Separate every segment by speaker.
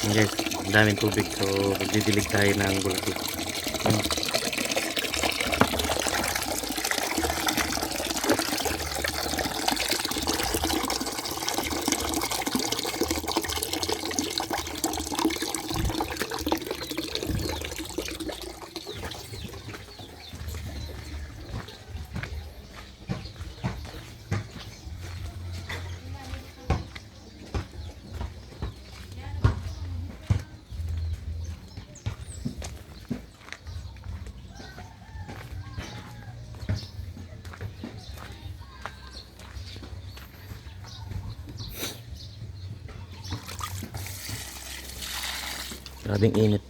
Speaker 1: Guys, ang daming tubig, so magdidilig tayo ng bulati. Grabing init.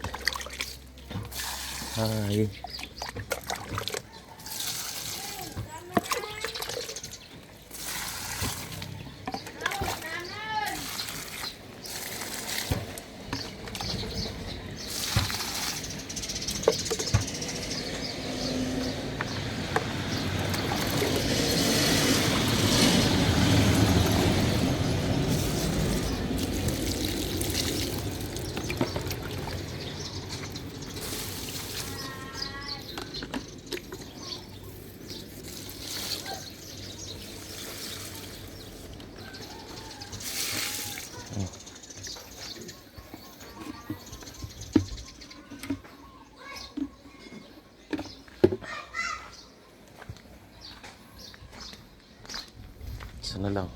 Speaker 1: Ay. Sana lang.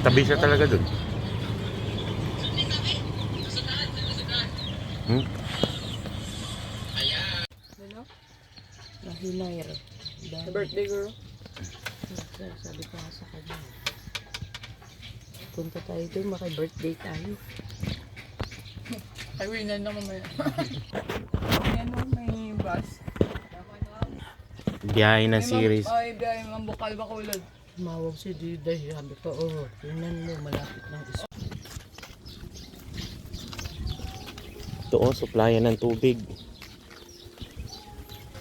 Speaker 1: Tabi siya talaga dun.
Speaker 2: Ano? Nahinay rin. Sa birthday girl. Sabi ko nga sa kanya. Punta tayo doon, maki-birthday tayo.
Speaker 3: Ay, winan na mamaya. Yan mo, may bus.
Speaker 1: Biyahe ng series.
Speaker 3: Ay, biyahe ng bukal bakulod.
Speaker 2: Tumawag si Diday. Sabi ko, oh, tingnan mo, malapit ng isa.
Speaker 1: Ito oh, supplyan ng tubig.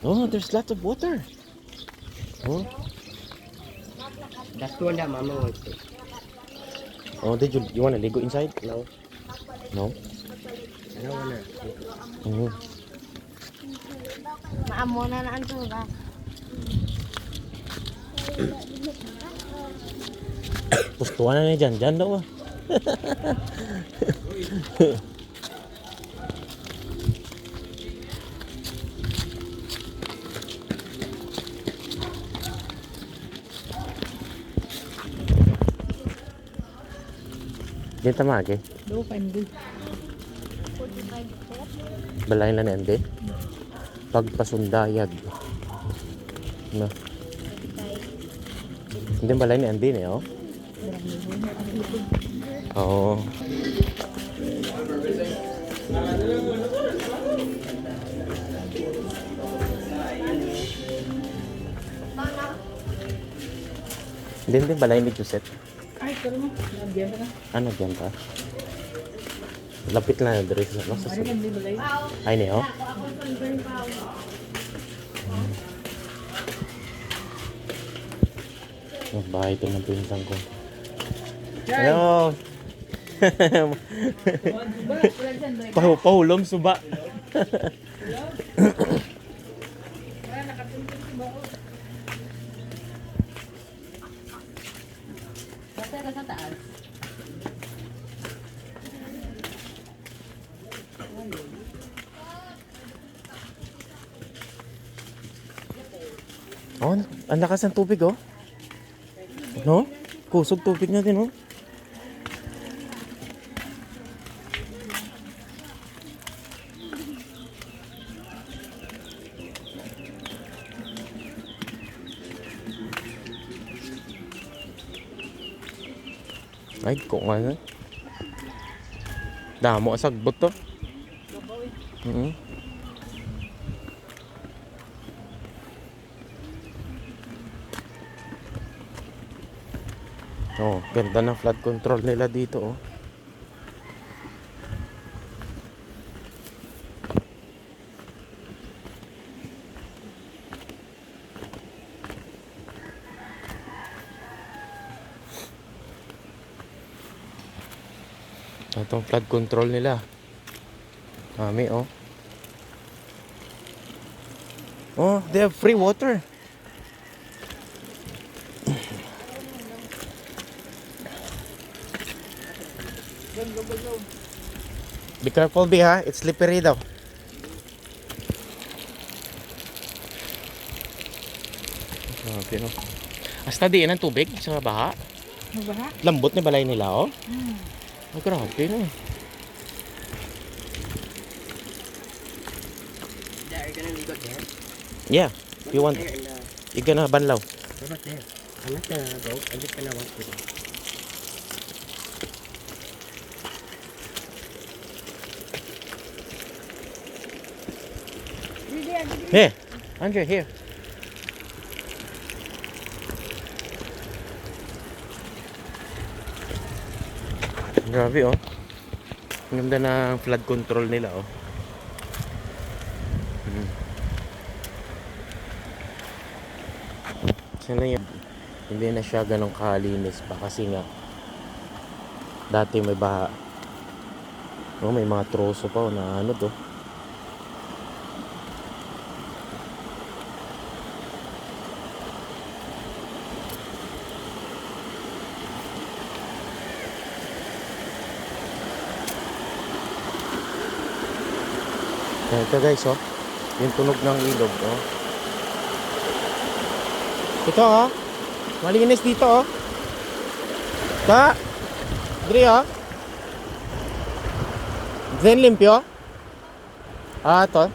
Speaker 1: Oh, there's lots of water. Oh,
Speaker 2: That's one that mama wants to.
Speaker 1: oh, did you want to go inside?
Speaker 2: No,
Speaker 1: No.
Speaker 2: I don't wanna.
Speaker 1: Oh.
Speaker 4: Maamo na ang tura.
Speaker 1: Pustuan na niya dyan daw ah. Diyan tamagi.
Speaker 3: Do, pindi.
Speaker 1: Balay na nende. Pagpasundayag. No. Hindi balay ni Andy eh, oh. Oo. Hindi balay ni Joseph.
Speaker 3: Ay, pero mo. Nandiyan ka na.
Speaker 1: Ano dyan ka? Lapit lang na dito sa
Speaker 3: Ano
Speaker 1: sa.
Speaker 3: kan di balay?
Speaker 1: Ay niyo. Oh, bahay ito ng pinsan ko. Hello! Pahulom suba.
Speaker 2: Basta ka sa taas.
Speaker 1: Oh, ang lakas ng tubig oh. No? Kusog tubig natin oh. Ay, kung ano. Damo ang sagbot to. Oh, ganda ng flood control nila dito oh. Itong flood control nila. Kami oh. Oh, they have free water. Be careful, Bi, ha? It's slippery daw. Grabe, no? Hasta diin ang tubig sa baha.
Speaker 3: Mabaha?
Speaker 1: Lambot ni balay nila, oh. Oh, grabe, no?
Speaker 2: Are you gonna go there?
Speaker 1: Yeah, if you want. You gonna banlaw.
Speaker 2: What about there? I'm not gonna go. I'm just gonna walk with you.
Speaker 1: Here, Andre, here. Grabe, oh. Ang ganda ng flood control nila, oh. Sana yun, hindi na siya ganong kalinis pa kasi nga dati may baha. Oh, may mga troso pa, oh, na ano to. Ito guys, oh. Yung tunog ng ilog, oh. Ito, oh. Malinis dito, oh. Ta. Diri, oh. Zen limpyo. Ah, to.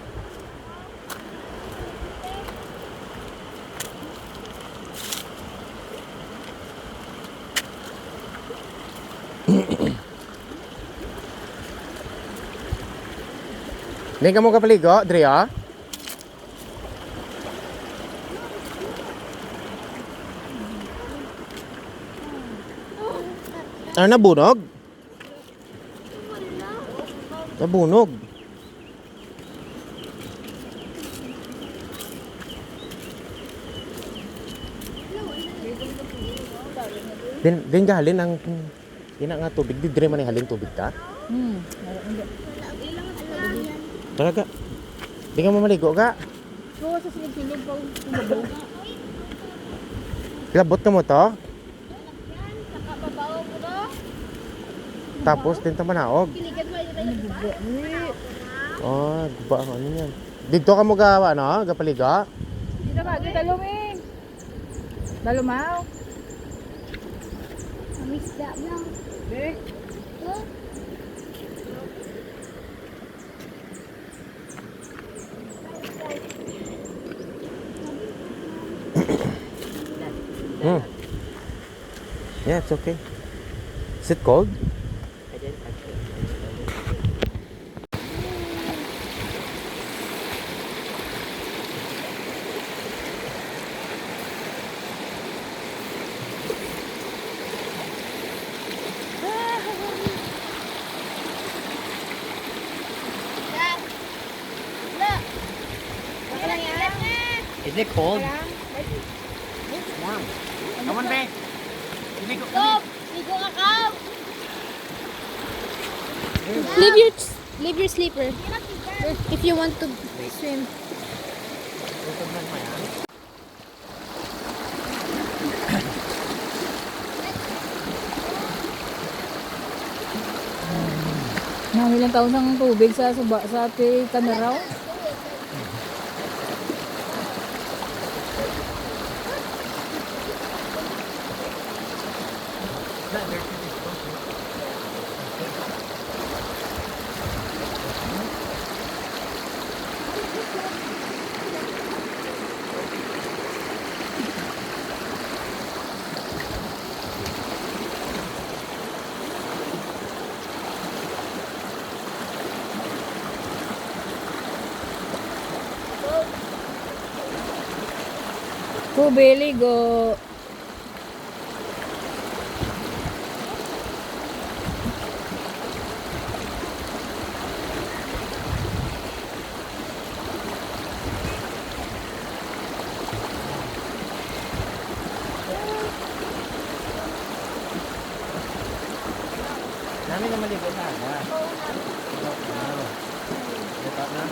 Speaker 1: Hindi ka mo kapaligo, Dri, ah? Ano, nabunog? Nabunog. Din gahalin ang ina nga tubig, di dire man halin tubig ka? Talaga. Di ka mo maligo ka?
Speaker 3: Oo, sa silog-silog pa. Umabaw.
Speaker 1: Labot na mo to?
Speaker 4: Nakababaw mo to.
Speaker 1: Tapos, tinta manaog.
Speaker 4: Kiligan mo yun.
Speaker 1: Oh, ba ano yan? Dito ka mo gawa, no? Gapaliga?
Speaker 3: Dito ka, dito taluming. Dalumaw.
Speaker 4: Mamisda lang.
Speaker 3: Eh,
Speaker 1: Hmm. Yeah, it's okay. Is it cold?
Speaker 5: Is it cold? Warm. Come on, babe.
Speaker 4: Stop! Ligo ka ka!
Speaker 6: Leave your sleeper if you want to swim.
Speaker 3: ilang taon ng tubig sa ati Kanaraw. Ligo.
Speaker 5: Namin na maligo na agad. Ito na.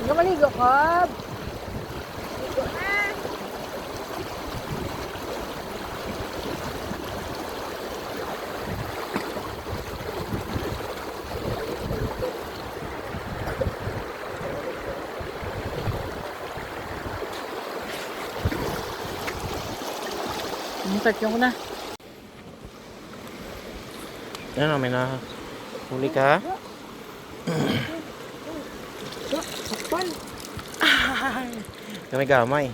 Speaker 3: Huwag maligo ka. Start yung na.
Speaker 1: Ano, may na huli ka?
Speaker 3: Sakpan.
Speaker 1: Gamay-gamay.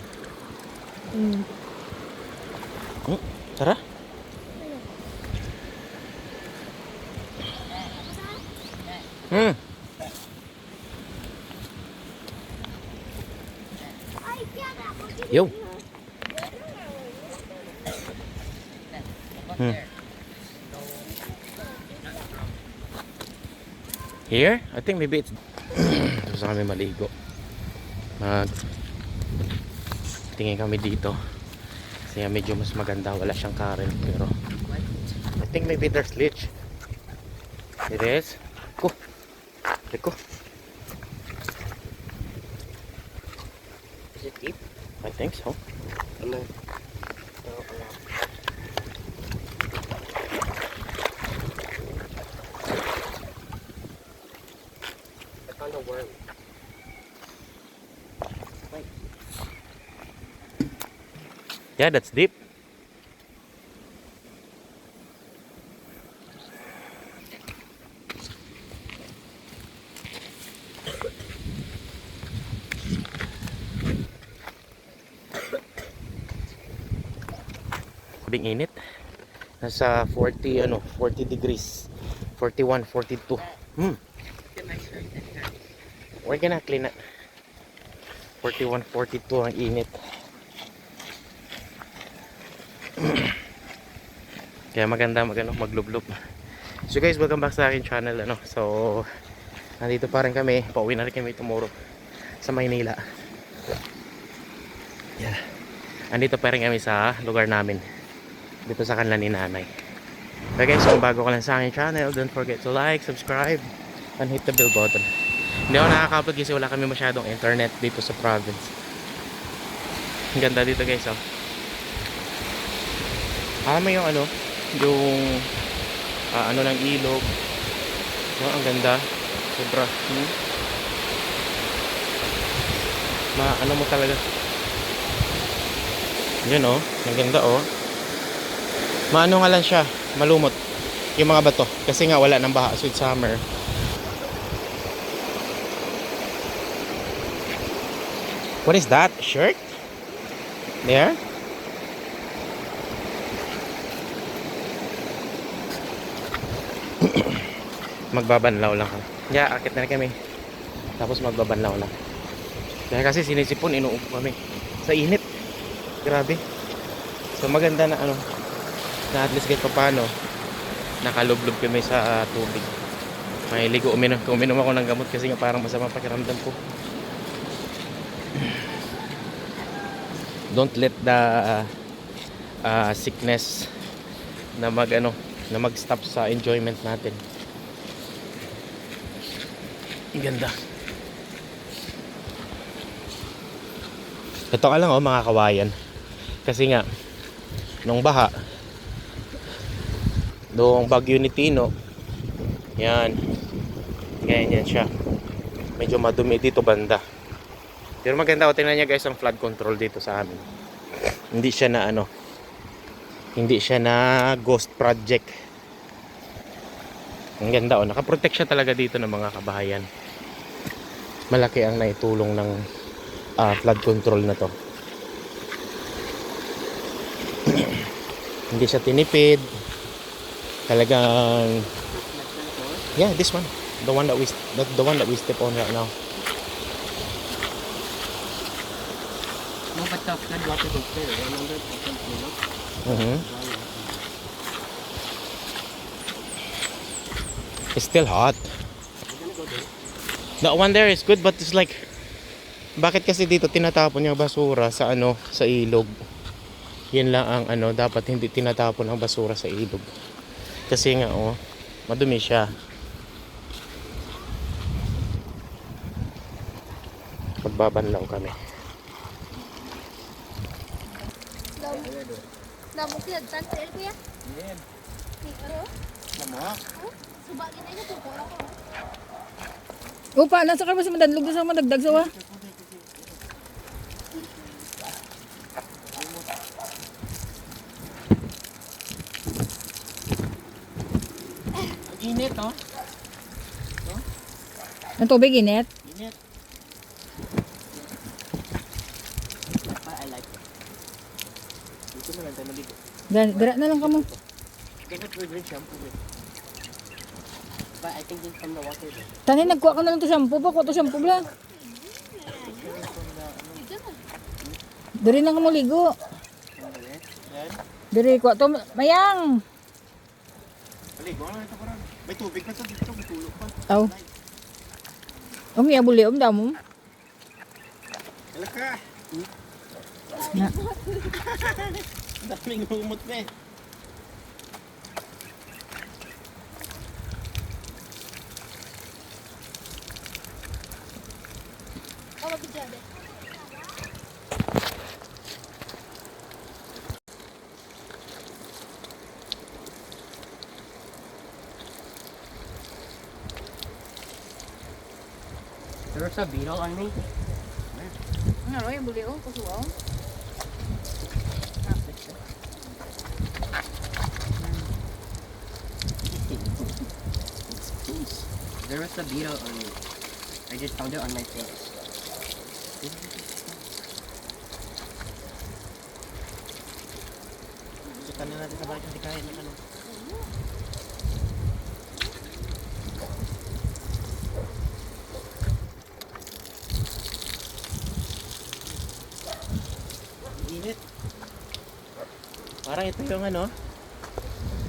Speaker 1: Tara. Yo. Here? I think maybe it's... Tapos na kami maligo. Tingin kami dito. Kasi medyo mas maganda. Wala siyang current. Pero I think maybe there's leech. It is. Ko. Ko.
Speaker 5: Is it deep?
Speaker 1: I think so.
Speaker 5: Ano? I found a worm.
Speaker 1: Yeah, that's deep. Big init. Nasa 40 degrees. 41, 42. We're gonna clean it. 41, 42 ang init. Kaya maganda maglublob. So guys, welcome back sa akin channel So nandito pa rin kami. Pauwi na rin kami tomorrow sa Maynila. Yeah. Andito pa rin kami sa lugar namin. Dito sa kanila ni nanay. Okay guys, kung bago ka lang sa akin channel, don't forget to like, subscribe, and hit the bell button. Hindi ako nakaka-upload kasi wala kami masyadong internet dito sa province. Ang ganda dito guys, Alam mo yung yung ng ilog. Ang ganda. Sobra. Mo talaga. Yun ang ganda Maano nga lang siya, malumot yung mga bato kasi nga wala nang baha, sweet summer. What is that? Shirt? There? Magbabanlaw lang kami. Yeah, akit na kami. Tapos magbabanlaw lang. Kaya kasi sinisipon, inuupo kami sa init. Grabe. So maganda na na at least kahit paano nakalublob kami sa tubig. Mahiligo, uminom ako ng gamot kasi nga parang masama pakiramdam ko. Don't let the sickness na mag-stop sa enjoyment natin. Ang ganda. Ito ka lang mga kawayan. Kasi nga nung baha doong Bagyo ni Tino, yan ganyan siya, medyo madumi dito banda, pero maganda tingnan niya guys ang flood control dito sa amin. Hindi siya na ghost project. Ang ganda nakaprotect siya talaga dito ng mga kabahayan. Malaki ang naitulong ng flood control na to. Hindi siya tinipid. Talagang yeah, this one, the one that we step on right now.
Speaker 5: No, but the flood water goes there. Remember?
Speaker 1: It's still hot. That one there is good, but it's like, bakit kasi dito tinatapon yung basura sa sa ilog? Yan lang ang dapat hindi tinatapon ang basura sa ilog. Kasi nga madumi siya. Pagbabanlaw kami.
Speaker 6: Damo sila tantel kuya.
Speaker 5: Yan.
Speaker 6: Pero
Speaker 5: Lama.
Speaker 6: suba gina ito ko ako.
Speaker 3: Upa, nasa ka ba sa madadlog na sa madagdag sawa?
Speaker 5: Init,
Speaker 3: Ang tubig init.
Speaker 5: Init. I like it. Dito na lang tayo maligo.
Speaker 3: Dira na lang ka mo.
Speaker 5: Cannot drink shampoo. But I think it's from the water.
Speaker 3: Tani nagkuha ka na lang to shampoo pa, kuha to shampoo bla. Diri na mo ligo. Diri ko to mayang.
Speaker 1: Maligo na ito parang. May tubig pa dito, may tulog pa.
Speaker 3: Aw. Abuli daw mo.
Speaker 1: Hala ka.
Speaker 3: Na.
Speaker 1: Daming humot na eh.
Speaker 6: Oh, mag-job eh.
Speaker 5: There's a beetle on me.
Speaker 3: Ano yung buli kusuaw.
Speaker 5: There was a beetle on me. I just found it on my face.
Speaker 1: Sukan na natin sa bakit hindi kaya ng ano. Init. Parang ito yung ano,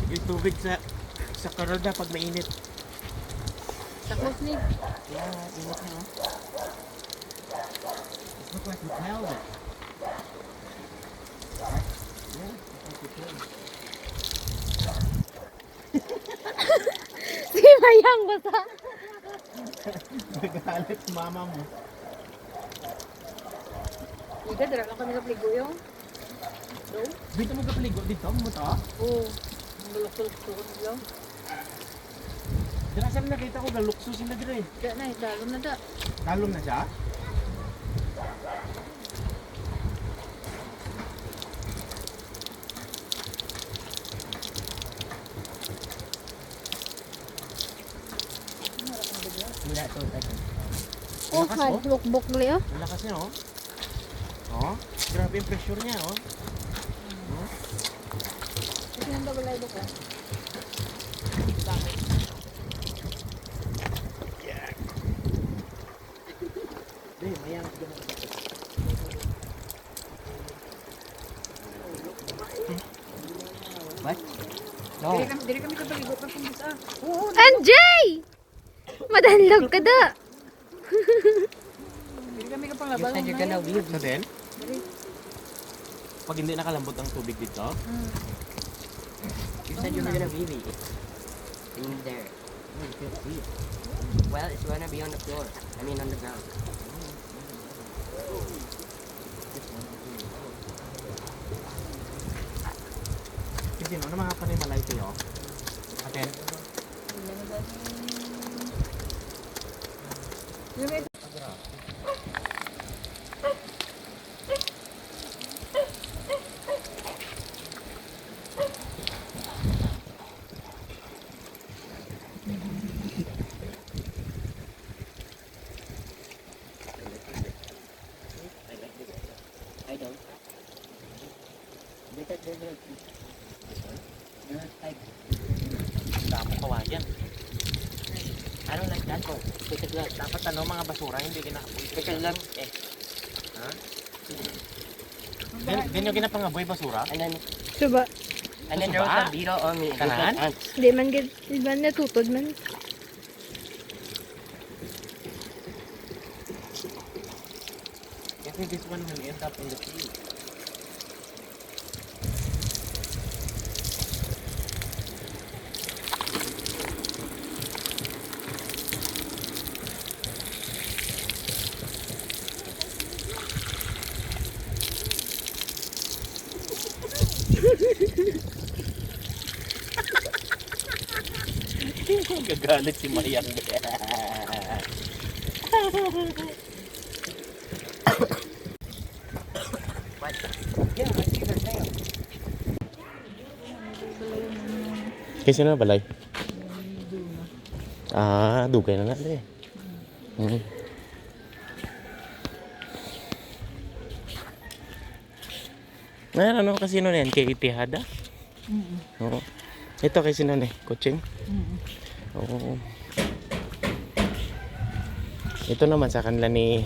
Speaker 1: yung tubig sa Canada pag mainit.
Speaker 3: Tapos ni
Speaker 1: Yeah, init na oh.
Speaker 5: It looked like we held it.
Speaker 6: Si Mayang basa.
Speaker 1: Nagalit mama mo.
Speaker 3: Ika dira lang kami kapligo yung.
Speaker 1: Dito mo kapaligo dito mo to?
Speaker 3: Oo. Ang bulok-bulok lang.
Speaker 1: Dira sa nakita ko galukso sila dire.
Speaker 3: Da na dalo na da.
Speaker 1: Talom na siya?
Speaker 5: Wala to, like,
Speaker 6: Oh,
Speaker 1: Lakas, oh.
Speaker 6: bukbok gali oh.
Speaker 1: Ang lakas niya oh. Oh, grabe yung pressure niya oh.
Speaker 3: Kasi nang balay ko.
Speaker 1: Deh, mayang
Speaker 5: what? No.
Speaker 3: Diri kami kapligo pa kung bisa.
Speaker 6: Anjay! Madanlog ka da.
Speaker 3: Diri kami
Speaker 5: You
Speaker 3: kapanglabang.
Speaker 5: said you're gonna leave.
Speaker 1: Sa din? Pag hindi nakalambot ang tubig dito,
Speaker 5: You said you were gonna leave it. In there.
Speaker 1: you can't see it.
Speaker 5: Well, it's gonna be on the floor. I mean, on the ground.
Speaker 1: Kasi ano mga panimalay kayo? Aten?
Speaker 5: I don't. Because there's a... There's like...
Speaker 1: Damo kawayan.
Speaker 5: I don't like that one. Because look,
Speaker 1: Dapat ano mga basura hindi kinakapoy.
Speaker 5: because look,
Speaker 1: Ha? Din yung ginapangaboy basura?
Speaker 6: Suba.
Speaker 5: and then there was a beetle on me. It looked
Speaker 1: Kanan?
Speaker 5: like ants.
Speaker 6: Di man gid, di man natutod man.
Speaker 1: Kasi this one will end up in the sea. Gagalit si Mayang.
Speaker 5: What? Yeah, I see their tail.
Speaker 1: Kasi na balay? Ah, dugay na natin eh. Ano kasi nun yan? Kay Itihada? Oo. Ito kasi nun eh, coaching. Oo. Ito naman sa kanila ni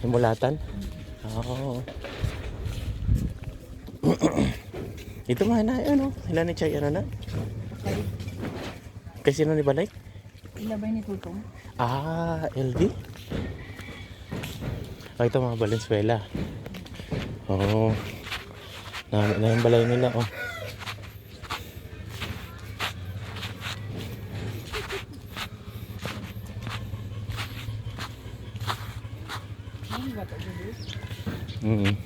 Speaker 1: Himulatan. Oo. Ito mga na, ano, ilan ni Chay, ano na? Kasi sino ni Balay?
Speaker 3: Ilabay ni Tutong.
Speaker 1: Ah, LD? Oh, ito mga Valenzuela. Oo. Na yung balay nila, oh.
Speaker 3: Ano ba ito? Bubus?
Speaker 1: Mm.